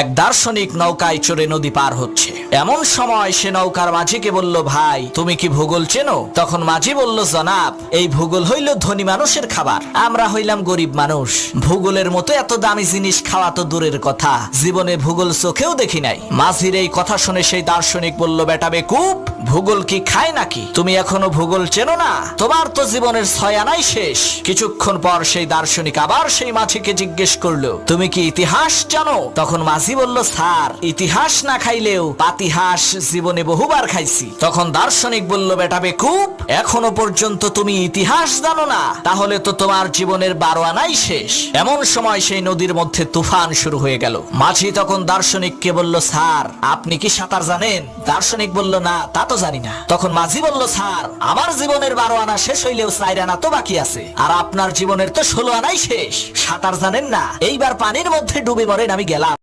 এক দার্শনিক নৌকায় চড়ে নদী পার হচ্ছে। এমন সময় সে নৌকার মাঝিকে বলল, ভাই তুমি কি ভূগোল চেনো? তখন মাঝি বলল, জনাব, এই ভূগোল হইল ধনী মানুষের খাবার, আমরা হইলাম গরিব মানুষ। ভূগোলের মতো এত দামি জিনিস খাওয়া তো দূরের কথা, জীবনে ভূগোল চোখেও দেখি নাই। মাঝির এই কথা শুনে সেই দার্শনিক বলল, বেটা বেকুব, ভূগোল কি খায় নাকি? তুমি এখনো ভূগোল চেনো না? তোমার তো জীবনের 6 আনাই শেষ। কিছুক্ষণ পর সেই দার্শনিক আবার সেই মাঝিকে জিজ্ঞেস করলো, তুমি কি ইতিহাস জানো? তখন মাঝি বলল, স্যার, ইতিহাস না খাইলেও পাতিহাস জীবনে বহুবার খাইছি। তখন দার্শনিক বলল, বেটা বেকুব, এখনো পর্যন্ত তুমি ইতিহাস জানো না? তাহলে তো তোমার জীবনের 12 আনাই শেষ। এমন সময় সেই নদীর মধ্যে তুফান শুরু হয়ে গেল। মাঝি তখন দার্শনিককে বলল, স্যার, আপনি কি সাঁতার জানেন? দার্শনিক বলল, না, তা তো জানি না। তখন মাঝি বলল, স্যার, আমার জীবনের 12 আনা শেষ হইলেও 4 আনা তো বাকি আছে, আর আপনার জীবনের তো 16 আনাই শেষ। সাঁতার জানেন না? এইবার পানির মধ্যে ডুবে মরেন, আমি গেলাম।